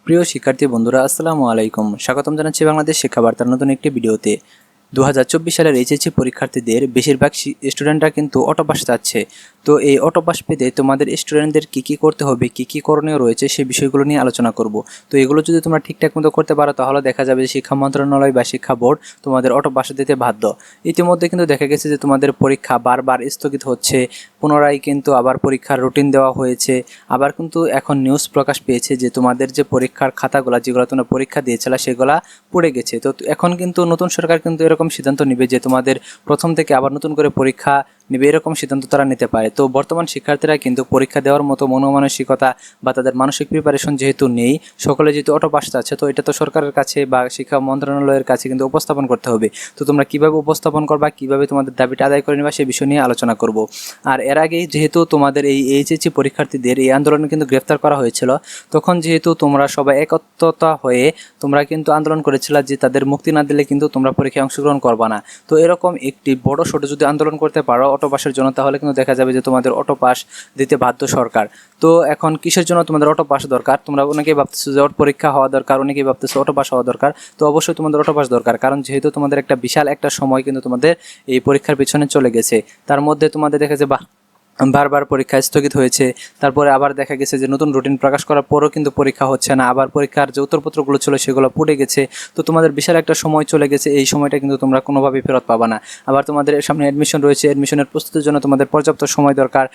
প্রিয় শিক্ষার্থী বন্ধুরা, আসসালামু আলাইকুম। স্বাগতম জানাচ্ছি বাংলাদেশ শিক্ষা বার্তার নতুন একটি ভিডিওতে। 2024 সালের এইচএসসি পরীক্ষার্থীদের বেশিরভাগ স্টুডেন্টরা কিন্তু অটো পাস চাচ্ছে। তো এই অটো পাস পেতে তোমাদের স্টুডেন্টদের কী করতে হবে, কী করণীয় রয়েছে, সেই বিষয়গুলো নিয়ে আলোচনা করব। তো এগুলো যদি তোমরা ঠিকঠাক মতো করতে পারো তাহলে দেখা যাবে যে শিক্ষা মন্ত্রণালয় বা শিক্ষা বোর্ড তোমাদের অটো পাস দিতে বাধ্য। ইতিমধ্যে কিন্তু দেখা গেছে যে তোমাদের পরীক্ষা বারবার স্থগিত হচ্ছে, পুনরায় কিন্তু আবার পরীক্ষার রুটিন দেওয়া হয়েছে। আবার কিন্তু এখন নিউজ প্রকাশ পেয়েছে যে তোমাদের যে পরীক্ষার খাতাগুলো যেগুলো তোমরা পরীক্ষা দিয়েছিলে সেগুলা পড়ে গেছে। তো এখন কিন্তু নতুন সরকার কিন্তু এরকম সিদ্ধান্ত নেবে যে তোমাদের প্রথম থেকে আবার নতুন করে পরীক্ষা নেবে, এরকম সিদ্ধান্ত তারা নিতে পারে। তো বর্তমান শিক্ষার্থীরা কিন্তু পরীক্ষা দেওয়ার মতো মনোমানসিকতা বা তাদের মানসিক প্রিপারেশন যেহেতু নেই, সকলে যেহেতু অটো পাস চাচ্ছে, তো এটা তো সরকারের কাছে বা শিক্ষা মন্ত্রণালয়ের কাছে কিন্তু উপস্থাপন করতে হবে। তো তোমরা কিভাবে উপস্থাপন করবা, কিভাবে তোমাদের দাবিটা আদায় করে নেবা, সে বিষয় নিয়ে আলোচনা করব। আর এর আগেই যেহেতু তোমাদের এই এইচএসসি পরীক্ষার্থীদের এই আন্দোলনে কিন্তু গ্রেফতার করা হয়েছিল, তখন যেহেতু তোমরা সবাই একত্রতা হয়ে তোমরা কিন্তু আন্দোলন করেছিলা যে তাদের মুক্তি না দিলে কিন্তু তোমরা পরীক্ষায় অংশগ্রহণ করবা না। তো এরকম একটি বড় সড়ো যদি আন্দোলন করতে পারো অটো পাসের জন্য, তাহলে কিন্তু দেখা যাবে যে তোমাদের অটো পাস দিতে বাধ্য সরকার। তো এখন কিসের জন্য তোমাদের অটো পাস দরকার? তোমরা অনেকেই ভাবতেছো যে পরীক্ষা হওয়া দরকার, অনেকেই ভাবতেছো অটো পাস হওয়া দরকার। তো অবশ্যই তোমাদের অটো পাস দরকার, কারণ যেহেতু তোমাদের একটা বিশাল একটা সময় কিন্তু তোমাদের এই পরীক্ষার পিছনে চলে গেছে। তার মধ্যে তোমাদের দেখা যায় বারবার পরীক্ষা স্থগিত হয়েছে, তারপরে আবার দেখা গেছে যে নতুন রুটিন প্রকাশ করার পরও কিন্তু পরীক্ষা হচ্ছে না, আবার পরীক্ষার যে উত্তরপত্রগুলো ছিল সেগুলো পড়ে গেছে। তো তোমাদের বিশাল একটা সময় চলে গেছে, এই সময়টা কিন্তু তোমরা কোনোভাবেই ফেরত পাবা না। আবার তোমাদের সামনে অ্যাডমিশন রয়েছে, অ্যাডমিশনের প্রস্তুতির জন্য তোমাদের পর্যাপ্ত সময় দরকার।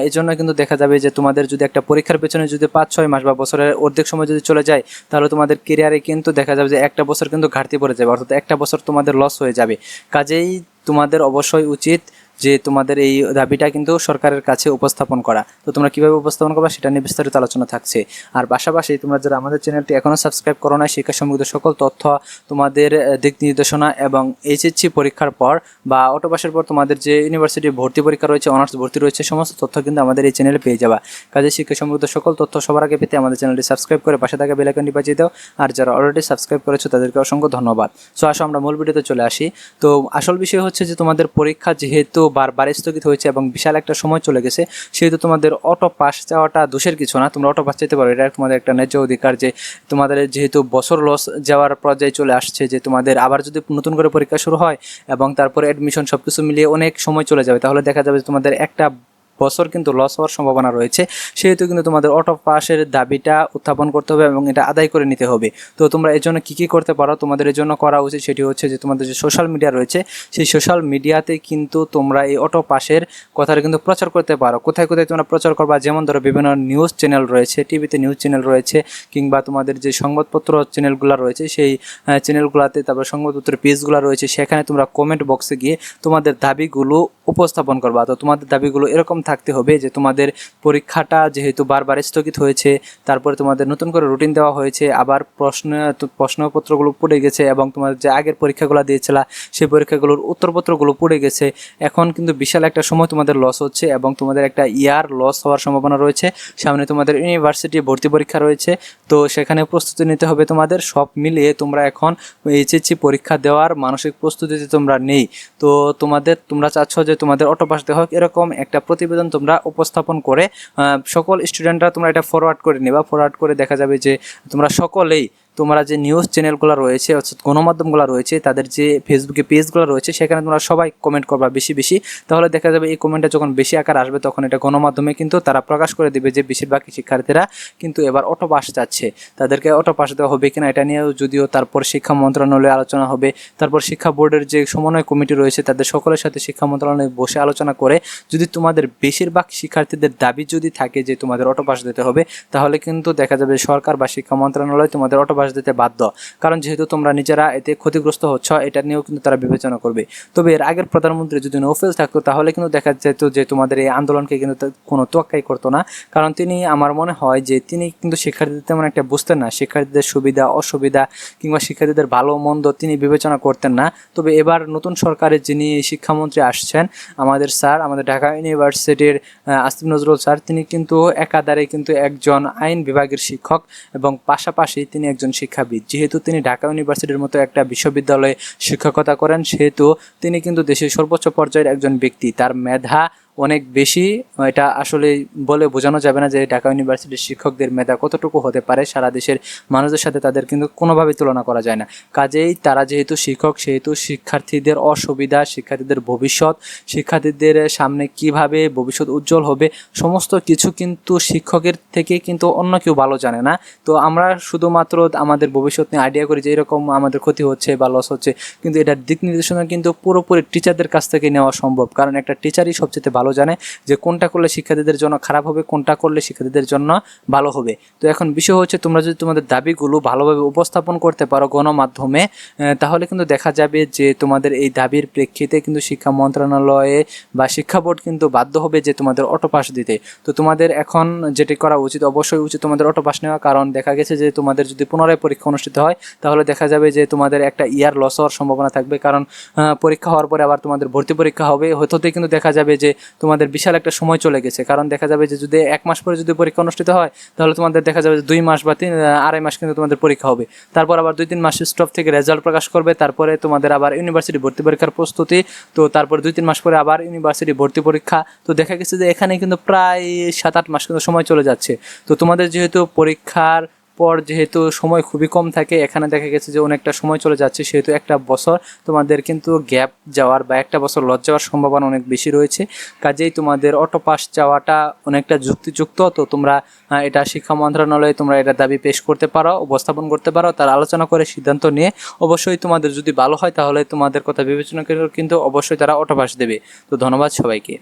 এই জন্য কিন্তু দেখা যাবে যে তোমাদের যদি একটা পরীক্ষার পেছনে যদি 5-6 মাস বা বছরের অর্ধেক সময় যদি চলে যায়, তাহলে তোমাদের কেরিয়ারে কিন্তু দেখা যাবে যে একটা বছর কিন্তু ঘাটতি পড়ে যাবে, অর্থাৎ একটা বছর তোমাদের লস হয়ে যাবে। কাজেই তোমাদের অবশ্যই উচিত যে তোমাদের এই দাবিটা কিন্তু সরকারের কাছে উপস্থাপন করা। তো তোমরা কীভাবে উপস্থাপন করবা সেটা নিয়ে বিস্তারিত আলোচনা থাকছে। আর পাশাপাশি তোমরা যারা আমাদের চ্যানেলটি এখনও সাবস্ক্রাইব করো না, শিক্ষা সম্পর্কিত সকল তথ্য, তোমাদের দিক নির্দেশনা এবং এইচএসসি পরীক্ষার পর বা অটো পাসের পর তোমাদের যে ইউনিভার্সিটি ভর্তি পরীক্ষা রয়েছে, অনার্স ভর্তি রয়েছে, সমস্ত তথ্য কিন্তু আমাদের এই চ্যানেলে পেয়ে যাবা। কাজে শিক্ষা সম্পর্কিত সকল তথ্য সবার আগে পেতে আমাদের চ্যানেলটি সাবস্ক্রাইব করে পাশে থাকা বেল আইকনটি বাজিয়ে দাও। আর যারা অলরেডি সাবস্ক্রাইব করেছো তাদেরকে অসংখ্য ধন্যবাদ। সো আসো আমরা মূল ভিডিওতে চলে আসি। তো আসল বিষয় হচ্ছে যে তোমাদের পরীক্ষা যেহেতু বারবার স্থগিত হয়েছে এবং বিশাল একটা সময় চলে গেছে, সেহেতু তোমাদের অটো পাস চাওয়াটা দোষের কিছু না, তোমরা অটো পাস চাইতে পারো, এটা তোমাদের একটা ন্যায্য অধিকার। যে তোমাদের যেহেতু বছর লস যাওয়ার পর্যায়ে চলে আসছে, যে তোমাদের আবার যদি নতুন করে পরীক্ষা শুরু হয় এবং তারপরে অ্যাডমিশন সবকিছু মিলিয়ে অনেক সময় চলে যাবে, তাহলে দেখা যাবে যে তোমাদের একটা বছর কিন্তু লস হওয়ার সম্ভাবনা রয়েছে। সেহেতু কিন্তু তোমাদের অটো পাসের দাবিটা উত্থাপন করতে হবে এবং এটা আদায় করে নিতে হবে। তো তোমরা এর জন্য কী করতে পারো, তোমাদের এর জন্য করা উচিত সেটি হচ্ছে যে তোমাদের যে সোশ্যাল মিডিয়া রয়েছে, সেই সোশ্যাল মিডিয়াতে কিন্তু তোমরা এই অটো পাসের কথাটা কিন্তু প্রচার করতে পারো। কোথায় কোথায় তোমরা প্রচার করবা, যেমন ধরো বিভিন্ন নিউজ চ্যানেল রয়েছে, টিভিতে নিউজ চ্যানেল রয়েছে, কিংবা তোমাদের যে সংবাদপত্র চ্যানেলগুলো রয়েছে সেই চ্যানেলগুলোতে, তারপর সংবাদপত্রের পেজগুলো রয়েছে, সেখানে তোমরা কমেন্ট বক্সে গিয়ে তোমাদের দাবিগুলো উপস্থাপন করবা। তো তোমাদের দাবিগুলো এরকম থাকতে হবে যে তোমাদের পরীক্ষাটা যেহেতু বারবার স্থগিত হয়েছে, তারপরে তোমাদের নতুন করে রুটিন দেওয়া হয়েছে, আবার প্রশ্নপত্রগুলো পড়ে গেছে এবং তোমাদের যে আগের পরীক্ষাগুলো দিয়েছিলা সেই পরীক্ষাগুলোর উত্তরপত্রগুলো পড়ে গেছে। এখন কিন্তু বিশাল একটা সময় তোমাদের লস হচ্ছে এবং তোমাদের একটা ইয়ার লস হওয়ার সম্ভাবনা রয়েছে। সামনে তোমাদের ইউনিভার্সিটি ভর্তি পরীক্ষা রয়েছে, তো সেখানে প্রস্তুতি নিতে হবে তোমাদের। সব মিলিয়ে তোমরা এখন এইচএসসি পরীক্ষা দেওয়ার মানসিক প্রস্তুতিতে তোমরা নেই। তো তোমরা চাচ্ছ যে তোমাদের অটো পাস দেওয়া হোক, এরকম একটা প্রতিবেদন তোমরা উপস্থাপন করে সকল স্টুডেন্টরা তোমরা এটা ফরওয়ার্ড করে নেবা। ফরওয়ার্ড করে দেখা যাবে যে তোমরা সকলেই, তোমরা যে নিউজ চ্যানেলগুলো রয়েছে অর্থাৎ গণমাধ্যমগুলো রয়েছে, তাদের যে ফেসবুকে পেজগুলো রয়েছে, সেখানে তোমরা সবাই কমেন্ট করবা বেশি বেশি। তাহলে দেখা যাবে এই কমেন্টটা যখন বেশি আকার আসবে, তখন এটা গণমাধ্যমে কিন্তু তারা প্রকাশ করে দেবে যে বেশিরভাগ শিক্ষার্থীরা কিন্তু এবার অটো পাস যাচ্ছে, তাদেরকে অটো পাস দেওয়া হবে কিনা এটা নিয়েও যদিও তারপর শিক্ষা মন্ত্রণালয়ে আলোচনা হবে। তারপর শিক্ষা বোর্ডের যে সমন্বয় কমিটি রয়েছে তাদের সকলের সাথে শিক্ষা মন্ত্রণালয়ে বসে আলোচনা করে যদি তোমাদের বেশিরভাগ শিক্ষার্থীদের দাবি যদি থাকে যে তোমাদের অটো পাস দিতে হবে, তাহলে কিন্তু দেখা যাবে সরকার বা শিক্ষা মন্ত্রণালয় তোমাদের অটো পাস দিতে বাধ্য। কারণ যেহেতু তোমরা নিজেরা এতে ক্ষতিগ্রস্ত হচ্ছ, এটা নিয়েও কিন্তু তারা বিবেচনা করবে। তবে এর আগের প্রধানমন্ত্রী যদি নৌফেল থাকতো, তাহলে কিন্তু দেখা যেত যে তোমাদের এই আন্দোলনকে কিন্তু কোনো তোয়াক্কাই করতো না। কারণ তিনি, আমার মনে হয় যে তিনি কিন্তু শিক্ষার্থীদের তেমন একটা বুঝতেন না, শিক্ষার্থীদের সুবিধা অসুবিধা কিংবা শিক্ষার্থীদের ভালো মন্দ তিনি বিবেচনা করতেন না। তবে এবার নতুন সরকারের যিনি শিক্ষামন্ত্রী আসছেন, আমাদের স্যার, আমাদের ঢাকা ইউনিভার্সিটির আসিফ নজরুল স্যার, তিনি কিন্তু একাধারে কিন্তু একজন আইন বিভাগের শিক্ষক এবং পাশাপাশি তিনি একজন শিক্ষাবিদ। যেহেতু তিনি ঢাকা ইউনিভার্সিটির মতো একটা বিশ্ববিদ্যালয়ে শিক্ষকতা করেন, সেহেতু তিনি কিন্তু দেশের সর্বোচ্চ পর্যায়ের একজন ব্যক্তি। তার মেধা অনেক বেশি। এটা আসলে বলে বোঝানো যাবে না যে ঢাকা ইউনিভার্সিটির শিক্ষকদের মেধা কতটুকু হতে পারে, সারা দেশের মানুষদের সাথে তাদের কিন্তু কোনোভাবেই তুলনা করা যায় না। কাজেই তারা যেহেতু শিক্ষক, সেহেতু শিক্ষার্থীদের অসুবিধা, শিক্ষার্থীদের ভবিষ্যৎ, শিক্ষার্থীদের সামনে কিভাবে ভবিষ্যৎ উজ্জ্বল হবে, সমস্ত কিছু কিন্তু শিক্ষকের থেকে কিন্তু অন্য কেউ ভালো জানে না। তো আমরা শুধুমাত্র আমাদের ভবিষ্যৎ নিয়ে আইডিয়া করি যে এরকম আমাদের ক্ষতি হচ্ছে বা লস হচ্ছে, কিন্তু এটার দিক নির্দেশনা কিন্তু পুরোপুরি টিচারদের কাছ থেকে নেওয়া সম্ভব, কারণ একটা টিচারই সবচেয়ে ভালো জানে যে কোনটা করলে শিক্ষার্থীদের জন্য খারাপ হবে, কোনটা করলে শিক্ষার্থীদের জন্য ভালো হবে। তো এখন বিষয় হচ্ছে তোমরা যদি তোমাদের দাবিগুলো ভালোভাবে উপস্থাপন করতে পারো গণমাধ্যমে, তাহলে কিন্তু দেখা যাবে যে তোমাদের এই দাবির প্রেক্ষিতে কিন্তু শিক্ষা মন্ত্রণালয়ে বা শিক্ষা বোর্ড কিন্তু বাধ্য হবে যে তোমাদের অটো পাস দিতে। তো তোমাদের এখন যেটি করা উচিত, অবশ্যই উচিত তোমাদের অটো পাস নেওয়া, কারণ দেখা গেছে যে তোমাদের যদি পুনরায় পরীক্ষা অনুষ্ঠিত হয় তাহলে দেখা যাবে যে তোমাদের একটা ইয়ার লস হওয়ার সম্ভাবনা থাকবে, কারণ পরীক্ষা হওয়ার পরে আবার তোমাদের ভর্তি পরীক্ষা হবে, হতে কিন্তু দেখা যাবে যে তোমাদের বিশাল একটা সময় চলে গেছে। কারণ দেখা যাবে যে যদি 1 মাস পরে যদি পরীক্ষা অনুষ্ঠিত হয় তাহলে তোমাদের দেখা যাবে যে 2 মাস বা 2.5 মাস কিন্তু তোমাদের পরীক্ষা হবে, তারপর আবার 2-3 মাস স্টপ থেকে রেজাল্ট প্রকাশ করবে, তারপরে তোমাদের আবার ইউনিভার্সিটি ভর্তি পরীক্ষার প্রস্তুতি, তো তারপর 2-3 মাস পরে আবার ইউনিভার্সিটি ভর্তি পরীক্ষা। তো দেখা গেছে যে এখানে কিন্তু প্রায় 7-8 মাস কিন্তু সময় চলে যাচ্ছে। তো তোমাদের যেহেতু পরীক্ষার পর যেহেতু সময় খুবই কম থাকে, এখানে দেখা গেছে যে অনেকটা সময় চলে যাচ্ছে, সেহেতু একটা বছর তোমাদের কিন্তু গ্যাপ যাওয়ার বা একটা বছর লস যাওয়ার সম্ভাবনা অনেক বেশি রয়েছে। কাজেই তোমাদের অটো পাস চাওয়াটা অনেকটা যুক্তিযুক্ত। তো তোমরা এটা শিক্ষা মন্ত্রণালয়ে তোমরা এটা দাবি পেশ করতে পারো, উপস্থাপন করতে পারো, তার আলোচনা করে সিদ্ধান্ত নিয়ে অবশ্যই তোমাদের যদি ভালো হয় তাহলে তোমাদের কথা বিবেচনা করে কিন্তু অবশ্যই তারা অটো পাস দেবে। তো ধন্যবাদ সবাইকে।